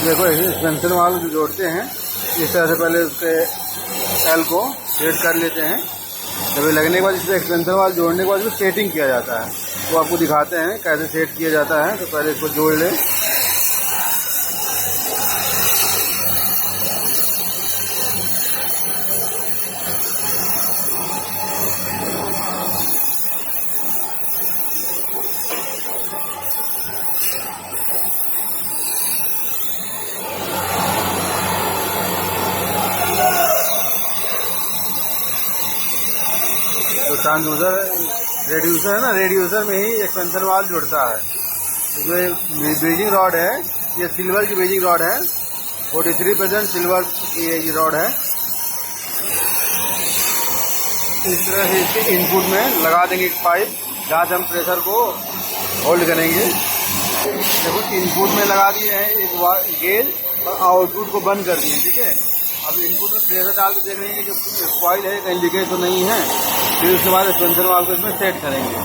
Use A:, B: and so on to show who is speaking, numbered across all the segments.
A: देखो expansion valve जो जोड़ते हैं इस तरह से पहले उसके एल को सेट कर लेते हैं। जब ये लगने के बाद इसमें एक्सपेंशन वाल जोड़ने के बाद इसमें सेटिंग किया जाता है। वो आपको दिखाते हैं कैसे सेट किया जाता है। तो पहले इसको जोड़ लें। तो ट्रांसड्यूसर रेड्यूसर है ना, रेड्यूसर में ही एक्सपेंशन वाल जुड़ता है। जो ब्रीजिंग रॉड है ये सिल्वर की ब्रीजिंग रॉड है, 43% सिल्वर की ये रॉड है। इस तरह से इसके इनपुट में लगा देंगे एक पाइप, जहाँ से हम प्रेशर को होल्ड करेंगे। देखो इनपुट में लगा दिए हैं एक गेज और आउटपुट को बंद कर दिए, ठीक है। अब इनपुट में प्रेशर डाल के देख रहे हैं कि जो कॉइल है कहीं लीकेज तो नहीं है। फिर उसके बाद एक्सपेंशन वाल को इसमें सेट करेंगे।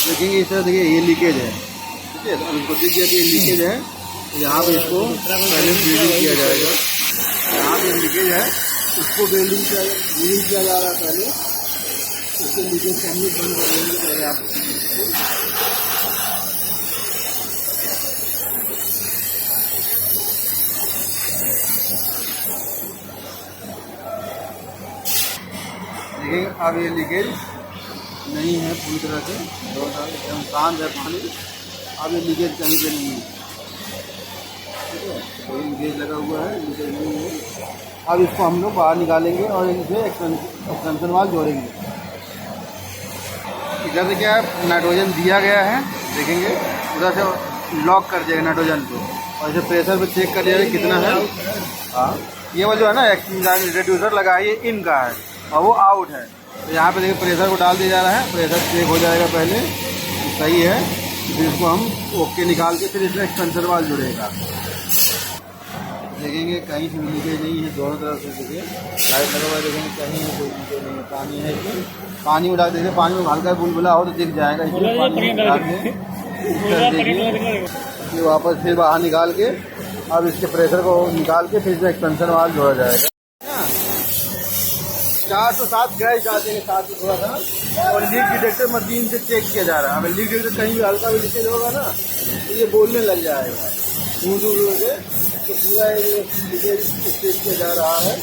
A: देखेंगे इस तरह देखिए ये लीकेज है, ठीक है। तो इनको दिख गया कि ये लीकेज है, तो यहाँ पे इसको पहले ब्रीडिंग किया जाएगा। यहाँ पे लीकेज है उसको ब्रीडिंग किया जा रहा है पहले। उसके लीकेज को हम लोग बंद कर देंगे पहले आप। देखिए अब ये लीकेज नहीं है पूरी तरह से, एकदम शांत है पानी। अब ये लीकेज कहीं पे नहीं है, ठीक है। तो लीकेज लगा हुआ है, लीकेज नहीं है। अब इसको हम लोग बाहर निकालेंगे और इसे एक्सपेंशन वाल जोड़ेंगे। इधर से क्या है नाइट्रोजन दिया गया है, देखेंगे उधर से लॉक कर दिया नाइट्रोजन को और इसे प्रेशर पे चेक कर लिया कितना है। हाँ ये वो जो है ना रेड्यूसर लगा है ये इन का है और वो आउट है। तो यहाँ पे देखिए प्रेशर को डाल दिया जा रहा है, प्रेशर चेक हो जाएगा पहले सही है। फिर इसको हम ओके निकाल के फिर इसमें एक्सपेंशन वाल जुड़ेगा। देखेंगे कहीं से लीकेज नहीं है, दोनों तरफ से देखिए लाइट लगा हुआ है। देखेंगे कहीं है कोई लीकेज नहीं है। पानी है इसमें, पानी में डाल देखिए, पानी में हल्का बुलबुला हो तो दिख जाएगा। इसमें पानी डाल के फिर वापस फिर बाहर निकाल के अब इसके प्रेशर को निकाल के फिर इसमें एक्सपेंशन वाल जोड़ा जाएगा। 407 गैस डाल देंगे साथ में थोड़ा सा और लीक डिटेक्टर मशीन से चेक किया जा रहा है। अगर लीक डिटेक्टर कहीं भी हल्का भी लीकेज होगा ना तो ये बोलने लग जाएगा दूर दूर से। तो पूरा लीकेज चेक किया जा रहा है।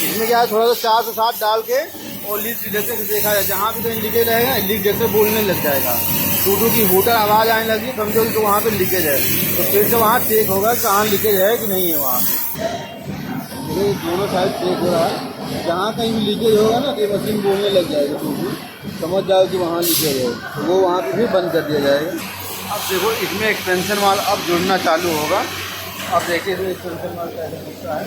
A: इसमें क्या है थोड़ा सा 407 डाल के और लीक डिटेक्टर से देखा जाए, जहाँ भी कहीं लीकेज रहेगा लीक डिटेक्टर बोलने लग जाएगा। टूटू की हूटर आवाज़ आने लगी समझो तो वहाँ पे लीकेज है। तो फिर से वहाँ चेक होगा कहाँ लीकेज है कि नहीं है। वहाँ दोनों साइड चेक हो रहा है, जहाँ कहीं भी लीकेज होगा ना तो मशीन बोलने लग जाएगा। टूटू समझ जाओ कि वहाँ लीकेज है तो वो वहाँ पे भी बंद कर दिया जाएगा। अब देखो इसमें एक्सपेंशन वाल अब जुड़ना चालू होगा। अब देखिए इसमें एक्सपेंशन वाल कैसे जुड़ता है।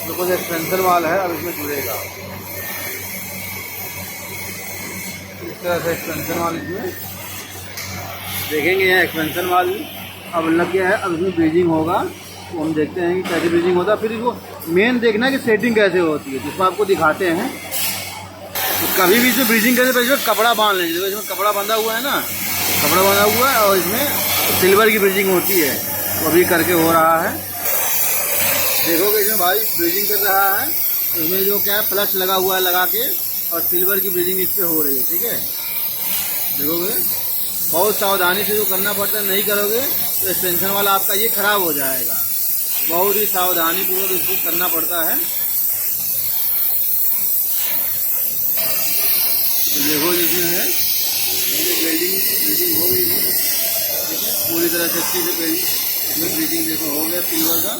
A: देखो जो एक्सपेंशन वाल है अब इसमें जुड़ेगा इस तरह से। एक्सपेंशन वाल इसमें देखेंगे, यहाँ एक्सपेंशन वाल अब लग गया है। अब इसमें ब्रीजिंग होगा तो हम देखते हैं कि कैसे ब्रीजिंग होता है। फिर इसको मेन देखना है कि सेटिंग कैसे होती है, जिसको आपको दिखाते हैं। तो कभी भी इसमें ब्रीजिंग करने पर इसमें कपड़ा बांध लेंगे। देखो इसमें कपड़ा बंधा हुआ है ना, कपड़ा बंधा हुआ है और इसमें सिल्वर की ब्रीजिंग होती है। तो अभी करके हो रहा है, देखोगे इसमें भाई ब्रीजिंग कर रहा है। इसमें जो क्या है फ्लक्स लगा हुआ है लगा के और सिल्वर की ब्रीजिंग इस पर हो रही है, ठीक है। देखोगे बहुत सावधानी से जो करना पड़ता है, नहीं करोगे तो एक्सपेंशन वाला आपका ये ख़राब हो जाएगा। बहुत ही सावधानी पूर्वक इसको करना पड़ता है। तो देखो जिसमें है ब्रीडिंग हो गई है, ठीक है। पूरी तरह से अच्छी से इसमें ब्रीडिंग देखो हो गया सिल्वर का।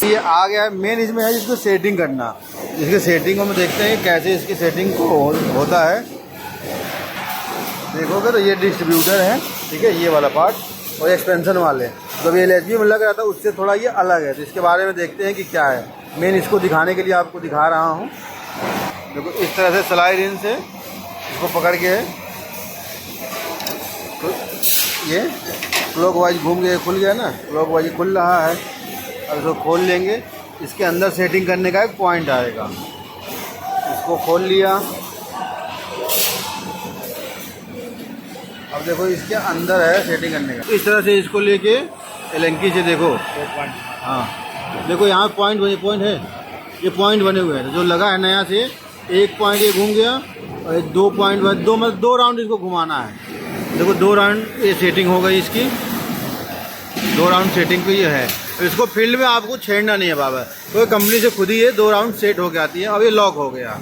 A: ये आ गया है मेन। इसमें है जिसको सेटिंग करना। इसके सेटिंग को हम देखते हैं कैसे इसकी सेटिंग को होता है। देखोगे तो ये डिस्ट्रीब्यूटर है, ठीक है, ये वाला पार्ट और एक्सपेंशन वाले जब ये एलएचबी में लग रहा था उससे थोड़ा ये अलग है। तो इसके बारे में देखते हैं कि क्या है। मेन इसको दिखाने के लिए आपको दिखा रहा हूँ। देखो इस तरह से स्लाइड इन से इसको पकड़ के तो ये क्लॉकवाइज घूम के खुल गया ना, क्लॉकवाइज खुल रहा है। अब इसको खोल लेंगे, इसके अंदर सेटिंग करने का एक पॉइंट आएगा, इसको खोल लिया। अब देखो इसके अंदर है सेटिंग करने का, इस तरह से इसको लेके एलंकी से देखो, हाँ देखो यहाँ पॉइंट है, ये पॉइंट बने हुए हैं जो लगा है नया से। एक पॉइंट ये घूम गया और 2 पॉइंट, मतलब 2 राउंड इसको घुमाना है। देखो 2 राउंड ये सेटिंग हो गई इसकी, 2 राउंड सेटिंग पे ये है। तो इसको फील्ड में आपको छेड़ना नहीं है बाबा, तो कंपनी से खुद ही ये 2 राउंड सेट होके आती है। अब ये लॉक हो गया,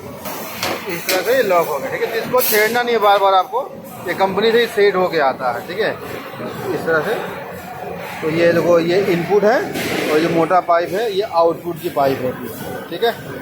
A: इस तरह से ये लॉक हो गया, ठीक है। तो इसको छेड़ना नहीं है बार बार आपको, ये कंपनी से ही सेट होके आता है, ठीक है, इस तरह से। तो ये देखो ये इनपुट है और ये मोटा पाइप है, ये आउटपुट की पाइप होती है, ठीक है।